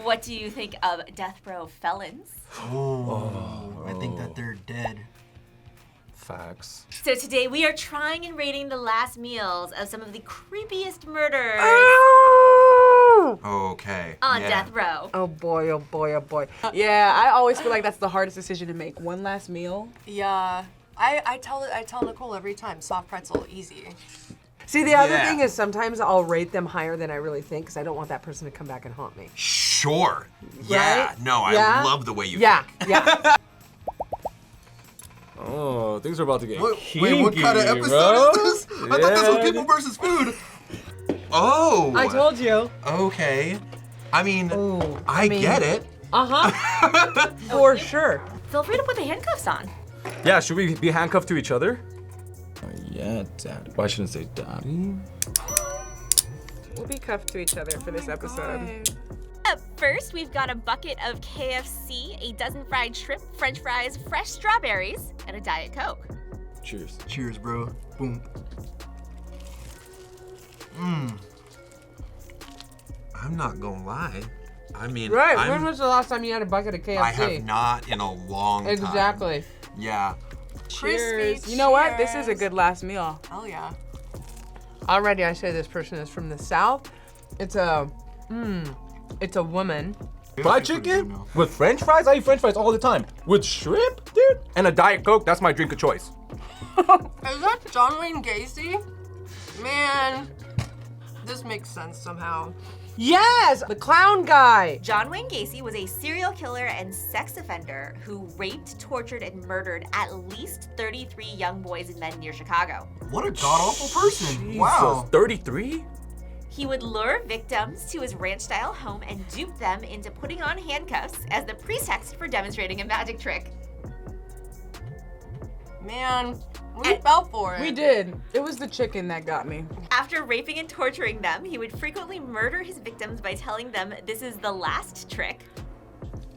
What do you think of death row felons? I think that they're dead. Facts. So today we are trying and rating the last meals of some of the creepiest murders Okay. on death row. Oh boy, oh boy, oh boy. Yeah, I always feel like that's the hardest decision to make. One last meal. Yeah. I tell Nicole every time, soft pretzel, easy. See, the other thing is sometimes I'll rate them higher than I really think because I don't want that person to come back and haunt me. Sure. Yeah. Right? No, I Yeah? love the way you Yeah, think. yeah. Oh, things are about to get kinky, Wait, what kind of episode bro? is this? I thought this was people versus food. Oh. I told you. Okay. I mean, Ooh, I get it. Uh-huh. For sure. Feel free to put the handcuffs on. Yeah, should we be handcuffed to each other? Yeah, Dad. Why shouldn't I say Daddy? We'll be cuffed to each other for this episode. Up first, we've got a bucket of KFC, a dozen fried shrimp, french fries, fresh strawberries, and a Diet Coke. Cheers. Cheers, bro. Boom. I'm not gonna lie. I mean, Right, when was the last time you had a bucket of KFC? I have not in a long time. Exactly. Yeah. Cheers. Crispy You know what? This is a cheers. good last meal. Hell yeah. Already I say this person is from the South. It's a woman. Fried chicken with French fries? I eat French fries all the time. With shrimp, dude? And a Diet Coke, that's my drink of choice. Is that John Wayne Gacy? Man, this makes sense somehow. Yes, the clown guy. John Wayne Gacy was a serial killer and sex offender who raped, tortured, and murdered at least 33 young boys and men near Chicago. What a god-awful person. Jesus, Wow. 33? He would lure victims to his ranch-style home and dupe them into putting on handcuffs as the pretext for demonstrating a magic trick. Man, we fell for it. We did. It was the chicken that got me. After raping and torturing them, he would frequently murder his victims by telling them this is the last trick.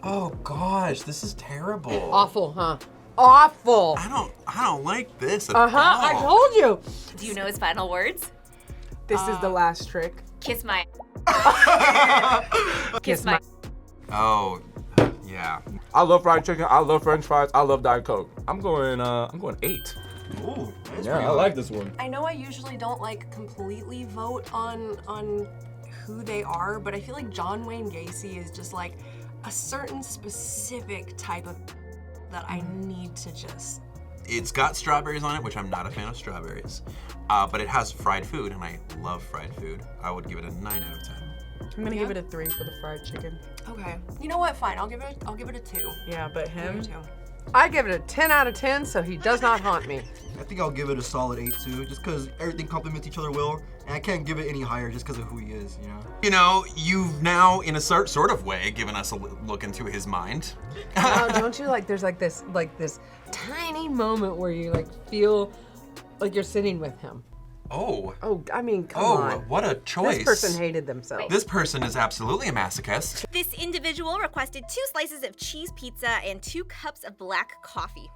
Oh gosh, this is terrible. Awful, huh? Awful. I don't like this at all. I told you. Do you know his final words? This is the last trick. Kiss my... Kiss my... Oh, yeah. I love fried chicken, I love French fries, I love Diet Coke. I'm going 8. Ooh, that's Yeah, pretty I good. like this one. I know I usually don't like completely vote on who they are, but I feel like John Wayne Gacy is just like a certain specific type of that I need to just... It's got strawberries on it, which I'm not a fan of strawberries. But it has fried food, and I love fried food. I would give it a 9 out of 10. I'm gonna give it a 3 for the fried chicken. Okay. You know what? Fine. I'll give it a 2. Yeah, but I'll give him, it a 2. I give it a 10 out of 10, so he does not haunt me. I think I'll give it a solid 8 too, just because everything complements each other well, and I can't give it any higher just because of who he is, you know? You know, you've now, in a sort of way, given us a look into his mind. Oh, don't you like? There's like this tiny moment where you like feel like you're sitting with him. Oh. Oh, I mean, come Oh, on. what a choice. This person hated themselves. This person is absolutely a masochist. This individual requested 2 slices of cheese pizza and 2 cups of black coffee.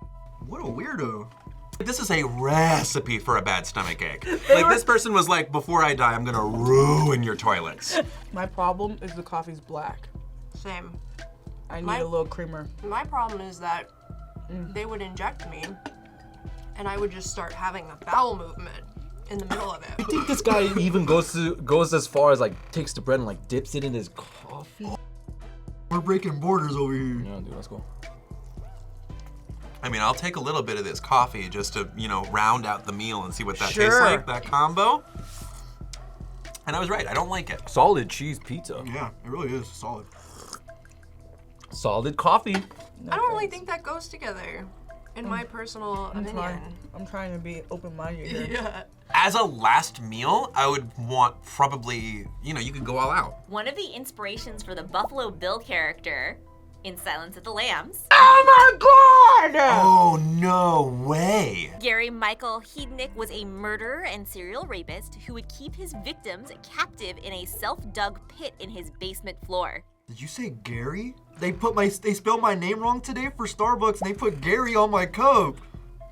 What a weirdo. This is a recipe for a bad stomach ache. Like, this person was like, before I die, I'm gonna ruin your toilets. My problem is the coffee's black. Same. I need a little creamer. My problem is that they would inject me, and I would just start having a bowel movement in the middle of I it. think this guy even goes as far as like takes the bread and like dips it in his coffee. We're breaking borders over here. Yeah, dude, let's go. I mean, I'll take a little bit of this coffee just to, you know, round out the meal and see what that tastes Sure. like, that combo. And I was right, I don't like it. Solid cheese pizza. Yeah, it really is solid. Solid coffee. I don't really think that goes together, in my personal opinion. I'm trying to be open-minded here. Yeah. As a last meal, I would want probably, you know, you could go all out. One of the inspirations for the Buffalo Bill character in Silence of the Lambs, Oh my God! Oh, no way. Gary Michael Heidnik was a murderer and serial rapist who would keep his victims captive in a self-dug pit in his basement floor. Did you say Gary? They spelled my name wrong today for Starbucks and they put Gary on my cup.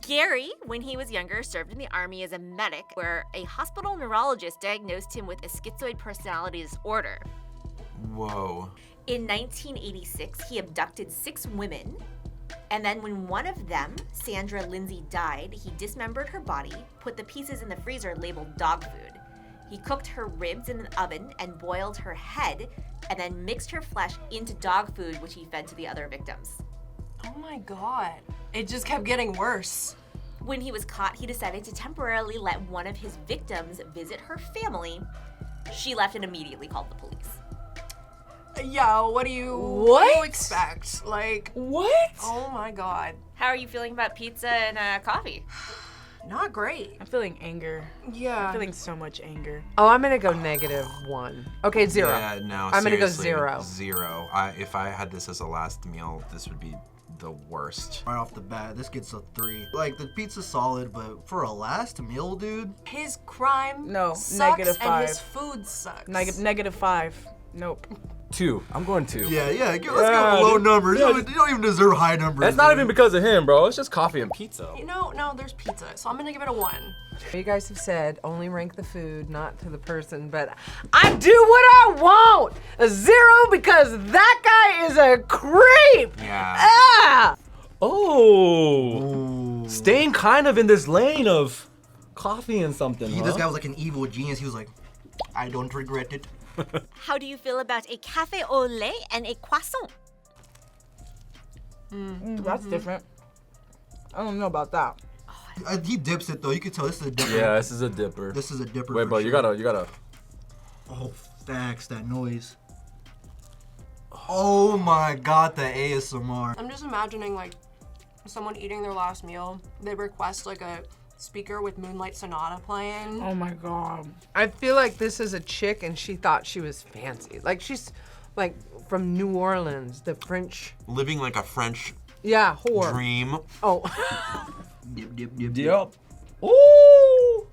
Gary, when he was younger, served in the Army as a medic, where a hospital neurologist diagnosed him with a schizoid personality disorder. Whoa. In 1986, he abducted 6 women, and then when one of them, Sandra Lindsay, died, he dismembered her body, put the pieces in the freezer labeled dog food. He cooked her ribs in an oven and boiled her head, and then mixed her flesh into dog food, which he fed to the other victims. Oh my God. It just kept getting worse. When he was caught, he decided to temporarily let one of his victims visit her family. She left and immediately called the police. Yo, what do you What? expect? Like, What? oh my God. How are you feeling about pizza and coffee? Not great. I'm feeling anger. Yeah. I'm feeling so much anger. Oh, I'm gonna go -1. Okay, 0. Yeah, no, I'm gonna go seriously, 0. 0. If I had this as a last meal, this would be the worst. Right off the bat, this gets a 3. Like, the pizza's solid, but for a last meal, dude, His crime No, sucks -5. and his food sucks. -5. Nope. 2. I'm going 2. yeah, let's Yeah, go low dude. numbers. Yeah, You don't even deserve high numbers. That's not dude. even because of him, bro. It's just coffee and pizza. You know, no, there's pizza, so I'm gonna give it a 1. You guys have said only rank the food, not to the person, but I do what I want. A 0 because that guy is a creep. Yeah. Ah! Oh. Staying kind of in this lane of coffee and something, This guy was like an evil genius. He was like, I don't regret it. How do you feel about a café au lait and a croissant? That's different. I don't know about that. He dips it though. You can tell this is a dipper. Yeah, this is a dipper. This is a dipper. Wait, for bro, you sure. gotta. Oh, facts, that noise. Oh my God, the ASMR. I'm just imagining like someone eating their last meal. They request like a speaker with Moonlight Sonata playing. Oh my God. I feel like this is a chick and she thought she was fancy. Like she's like from New Orleans, the French. Living like a French Yeah, whore. dream. Oh. Dip, dip, dip, dip. Yep. Ooh.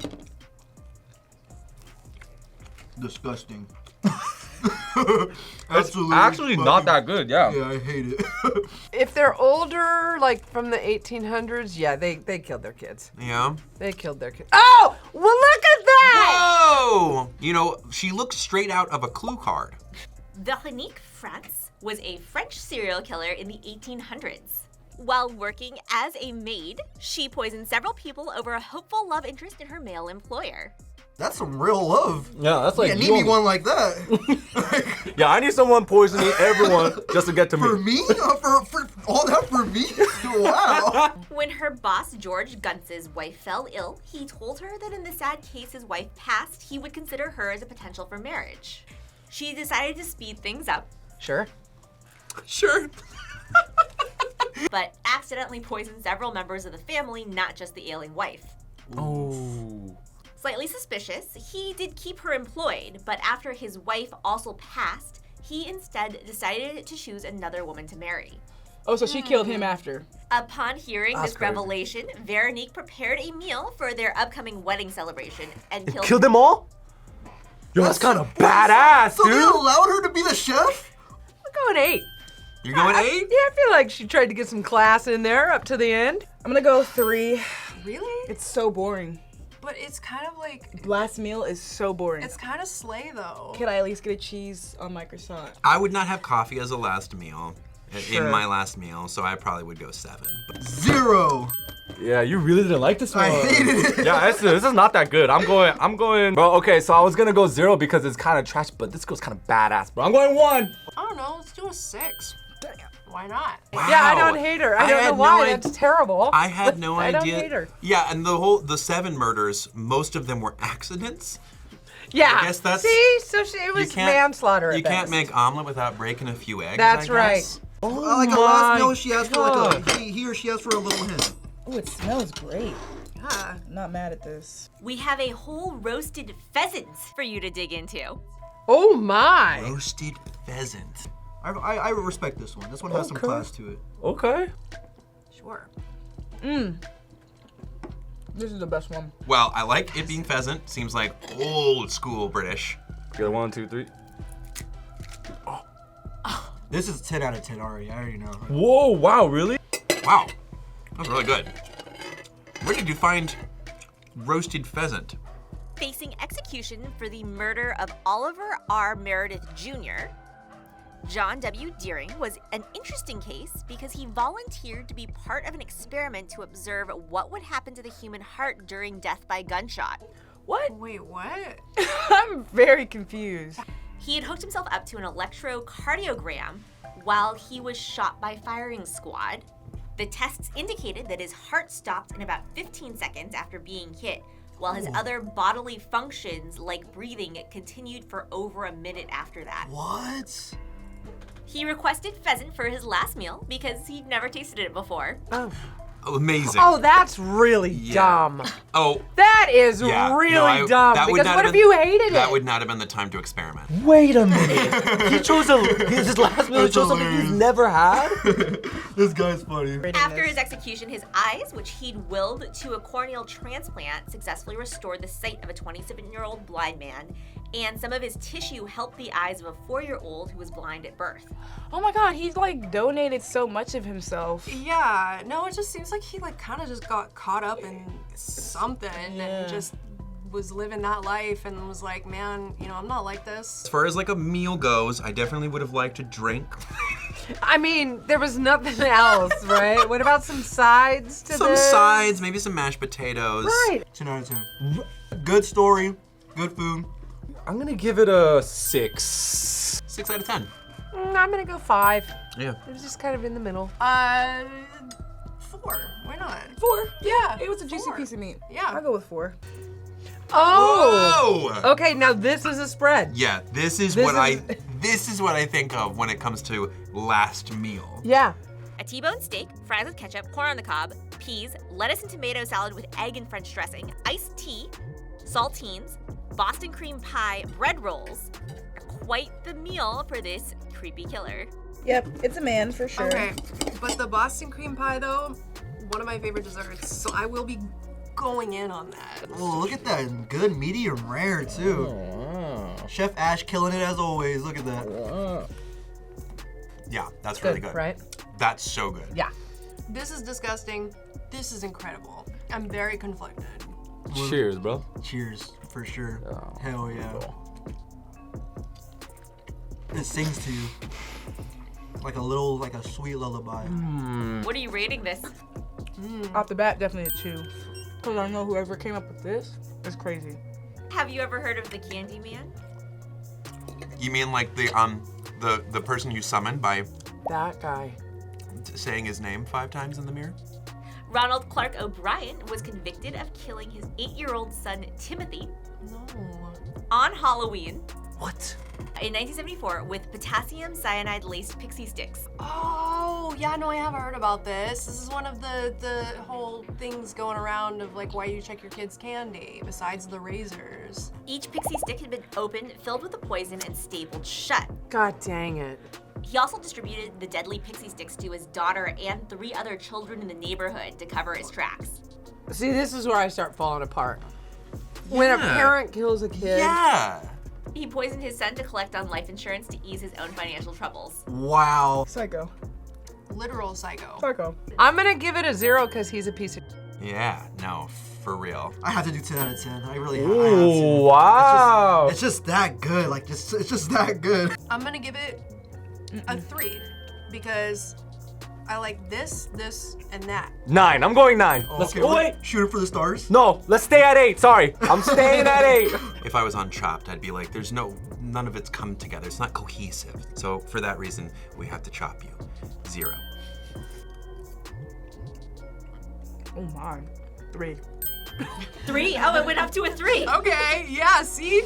Disgusting. It's Absolutely. actually not that good, yeah. Yeah, I hate it. If they're older, like from the 1800s, yeah, they killed their kids. Yeah. They killed their kids. Oh, well look at that! Whoa! You know, she looks straight out of a clue card. Veronique Frantz was a French serial killer in the 1800s. While working as a maid, she poisoned several people over a hopeful love interest in her male employer. That's some real love. Yeah, that's like Yeah, you need me only- one like that. Yeah, I need someone poisoning everyone just to get to For me. me? For all that for me? Wow. When her boss, George Guntz's wife, fell ill, he told her that in the sad case his wife passed, he would consider her as a potential for marriage. She decided to speed things up, Sure. Sure. but accidentally poisoned several members of the family, not just the ailing wife. Oh. Slightly suspicious, he did keep her employed, but after his wife also passed, he instead decided to choose another woman to marry. Oh, so she killed him after. Upon hearing That's this crazy. revelation, Veronique prepared a meal for their upcoming wedding celebration and killed Kill them all? Yo, that's kind of badass, So they dude. allowed her to be the chef? I'm going 8. You're going 8? Yeah, I feel like she tried to get some class in there up to the end. I'm gonna go 3. Really? It's so boring. But it's kind of like, Last meal is so boring. it's kind of slay though. Could I at least get a cheese on my croissant? I would not have coffee as a last meal. Sure. In my last meal, so I probably would go 7. But 0. Yeah, you really didn't like this one. I hated it. Yeah, this is not that good. I'm going. Bro, okay, so I was gonna go 0 because it's kind of trash, but this goes kind of badass, bro. I'm going 1. I don't know, let's do a 6. Why not? wow. Yeah, I don't hate her. I don't know had why. no That's terrible. I had no I idea. don't hate her. Yeah, and the 7 murders, most of them were accidents. Yeah. I guess that's- See, so it was manslaughter. You at can't best. make omelet without breaking a few eggs. That's I right. guess. Like a last meal, she asked for like he or she asked for a little hint. Oh, it smells great. Yeah. I'm not mad at this. We have a whole roasted pheasant for you to dig into. Oh my. Roasted pheasant. I respect this one. This one has some Okay. class to it. Okay. Sure. This is the best one. Well, I like it being pheasant. Seems like old school British. Get a 1, 2, 3. This is 10 out of 10 already. I already know. Whoa, wow, really? Wow, that's really good. Where did you find roasted pheasant? Facing execution for the murder of Oliver R. Meredith Jr., John W. Deering was an interesting case because he volunteered to be part of an experiment to observe what would happen to the human heart during death by gunshot. What? Wait, what? I'm very confused. He had hooked himself up to an electrocardiogram while he was shot by firing squad. The tests indicated that his heart stopped in about 15 seconds after being hit, while his other bodily functions, like breathing, continued for over a minute after that. What? He requested pheasant for his last meal because he'd never tasted it before. Oh. Amazing. Oh, that's really dumb. Oh. That is Yeah, really dumb. Because what if you hated it? That would not have been the time to experiment. Wait a minute. He chose his last meal. He chose something he's never had. This guy's funny. After his execution, his eyes, which he'd willed to a corneal transplant, successfully restored the sight of a 27-year-old blind man, and some of his tissue helped the eyes of a 4-year-old who was blind at birth. Oh my god, he's like donated so much of himself. Yeah, no, it just seems like he like kind of just got caught up in something and just was living that life and was like, man, you know, I'm not like this. As far as like a meal goes, I definitely would have liked a drink. I mean, there was nothing else, right? What about some sides to Some this? sides, maybe some mashed potatoes. Right. 10 out of 10. Good story, good food. I'm gonna give it a 6. 6 out of 10. I'm gonna go 5. Yeah. It was just kind of in the middle. 4. Why not? 4. Yeah. It was a juicy 4. piece of meat. Yeah. I'll go with 4. Oh! Whoa! Okay, now this is a spread. Yeah, this is what I think of when it comes to last meal. Yeah. A T-bone steak, fries with ketchup, corn on the cob, peas, lettuce and tomato salad with egg and French dressing, iced tea, saltines, Boston cream pie, bread rolls. Quite the meal for this creepy killer. Yep, it's a man for sure. Okay, but the Boston cream pie though, one of my favorite desserts, so I will be going in on that. Oh, look at that. Good medium rare, too. Chef Ash killing it as always. Look at that. Yeah, that's really Good, good. right? That's so good. Yeah. This is disgusting. This is incredible. I'm very conflicted. Cheers, bro. Cheers, for sure. Oh. Hell yeah. It sings to you. Like a sweet lullaby. What are you rating this? Off the bat, definitely a 2. Because I know whoever came up with this is crazy. Have you ever heard of the Candy Man? You mean like the person you summoned by That guy. saying his name 5 times in the mirror? Ronald Clark O'Bryan was convicted of killing his 8-year-old son, Timothy, No. on Halloween What? in 1974 with potassium cyanide-laced pixie sticks. Oh, yeah, no, I have heard about this. This is one of the whole things going around of like why you check your kids' candy, besides the razors. Each pixie stick had been opened, filled with the poison, and stapled shut. God dang it. He also distributed the deadly pixie sticks to his daughter and 3 other children in the neighborhood to cover his tracks. See, this is where I start falling apart. When a Yeah. parent kills a kid. Yeah. He poisoned his son to collect on life insurance to ease his own financial troubles. Wow. Psycho. Literal psycho. Psycho. I'm gonna give it a 0 because he's a piece of Yeah, no, for real. I have to do 10 out of 10. I really have. I have to. Ooh, wow. It's just that good. Like, it's just that good. I'm gonna give it a 3 because I like this, and that. 9. I'm going 9. Let's Okay, go. Wait. Shoot it for the stars. No, let's stay at 8. Sorry. I'm staying at 8. If I was on Chopped, I'd be like, none of it's come together. It's not cohesive. So for that reason, we have to chop you. 0. Oh my. 3. 3? Oh, it went up to a 3. Okay, yeah, see?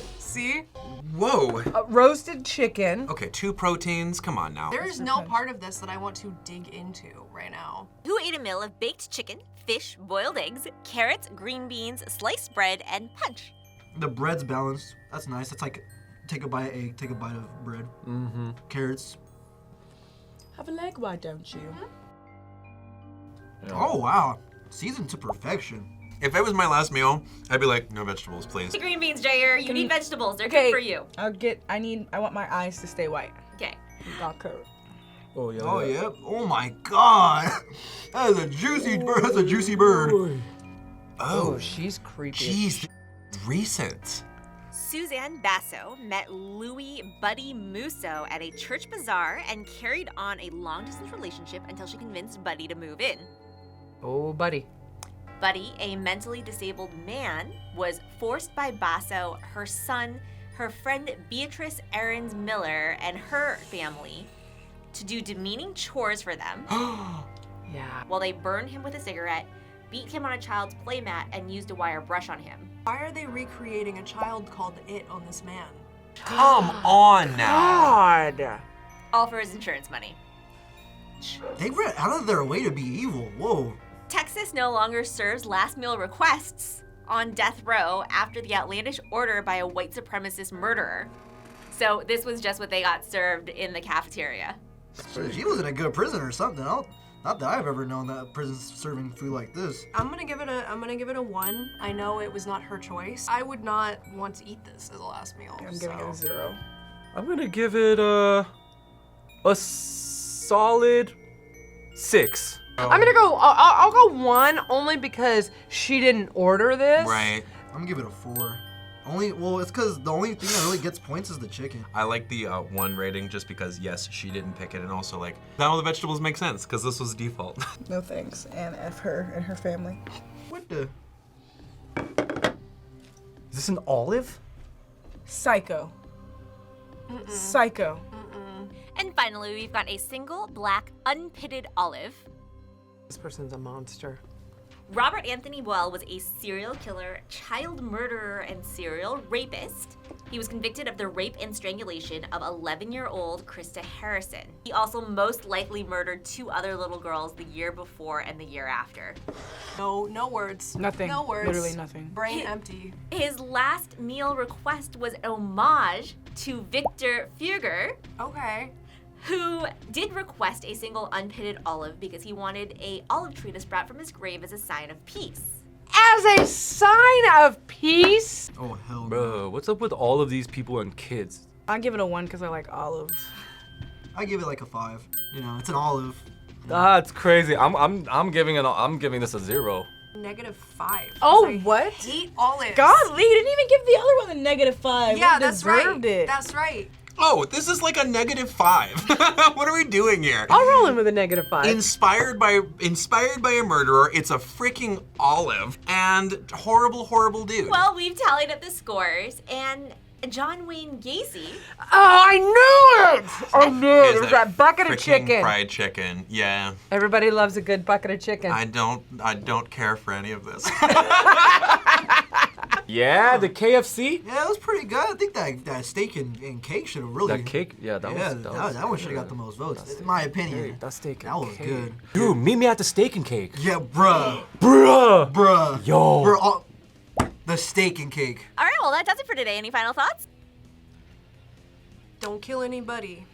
Whoa. roasted chicken. Okay, 2 proteins. Come on now. There is no part of this that I want to dig into right now. Who ate a meal of baked chicken, fish, boiled eggs, carrots, green beans, sliced bread, and punch? The bread's balanced. That's nice. That's like, take a bite of egg, take a bite of bread. Mm-hmm. Carrots. Have a leg, why don't you? Oh, wow. Seasoned to perfection. If it was my last meal, I'd be like, no vegetables, please. The green beans, Jair. You need vegetables. They're Okay. good for you. I want my eyes to stay white. Okay. Got coat. Oh, yeah. Oh, yeah. Oh, my God. That is a juicy bird. That's a juicy bird. Oh, she's creepy. Jeez, recent. Suzanne Basso met Louis Buddy Musso at a church bazaar and carried on a long-distance relationship until she convinced Buddy to move in. Oh, buddy. Buddy, a mentally disabled man, was forced by Basso, her son, her friend Beatrice Aarons Miller, and her family to do demeaning chores for them. Yeah. While they burned him with a cigarette, beat him on a child's playmat, and used a wire brush on him. Why are they recreating a child called It on this man? Come on now. God. All for his insurance money. They went out of their way to be evil. Whoa. Texas no longer serves last meal requests on death row after the outlandish order by a white supremacist murderer. So this was just what they got served in the cafeteria. So she was in a good prison or something. Not that I've ever known that prison serving food like this. I'm gonna give it a 1. I know it was not her choice. I would not want to eat this as a last meal. I'm giving it a 0. I'm gonna give it a solid 6. I'm gonna go. I'll go 1 only because she didn't order this. Right. I'm gonna give it a 4. It's because the only thing that really gets points is the chicken. I like the 1 rating just because, yes, she didn't pick it, and also, like, now all the vegetables make sense because this was default. No thanks. And F her and her family. What the? Is this an olive? Psycho. Psycho. And finally, we've got a single black unpitted olive. This person's a monster. Robert Anthony Buell was a serial killer, child murderer, and serial rapist. He was convicted of the rape and strangulation of 11-year-old Krista Harrison. He also most likely murdered 2 other little girls the year before and the year after. No words. Nothing. No words. Literally nothing. Brain empty. His last meal request was an homage to Victor Fugger, Okay. who did request a single unpitted olive because he wanted a olive tree to sprout from his grave as a sign of peace. As a sign of peace. Oh, hell no. Bro, what's up with all of these people and kids? I'll give it a 1 because I like olives. I give it like a 5. You know, it's an olive. That's crazy. I'm giving this a 0. -5. Oh, I what? hate olives. Golly, you didn't even give the other one a -5. Yeah, It that's deserved right. it. That's right. Oh, this is like a -5. What are we doing here? I'll roll in with a -5. Inspired by a murderer, it's a freaking olive, and horrible dude. Well, we've tallied up the scores, and John Wayne Gacy Oh, I knew it! I knew it. Is It was that bucket of freaking chicken. fried chicken. Yeah. Everybody loves a good bucket of chicken. I don't care for any of this. Yeah, the KFC. Yeah, it was pretty good. I think that steak and cake should have really. That cake, yeah, that one should have got the most votes, in my opinion. That steak and That was cake. good. Dude, meet me at the steak and cake. Yeah, bruh. Yo. The steak and cake. All right, well, that does it for today. Any final thoughts? Don't kill anybody.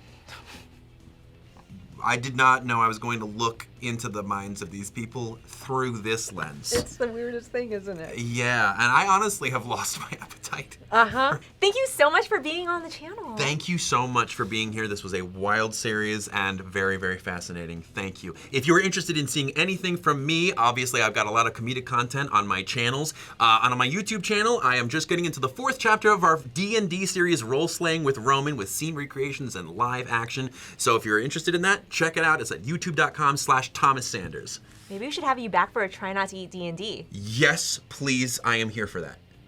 I did not know I was going to look into the minds of these people through this lens. It's the weirdest thing, isn't it? Yeah, and I honestly have lost my appetite. Uh-huh. Thank you so much for being on the channel. Thank you so much for being here. This was a wild series and very, very fascinating. Thank you. If you are interested in seeing anything from me, obviously I've got a lot of comedic content on my channels. On my YouTube channel, I am just getting into the 4th chapter of our D&D series, Role Slaying with Roman, with scene recreations and live action. So if you're interested in that, check it out. It's at youtube.com/Thomas Sanders. Maybe we should have you back for a Try Not to Eat D&D. Yes, please. I am here for that.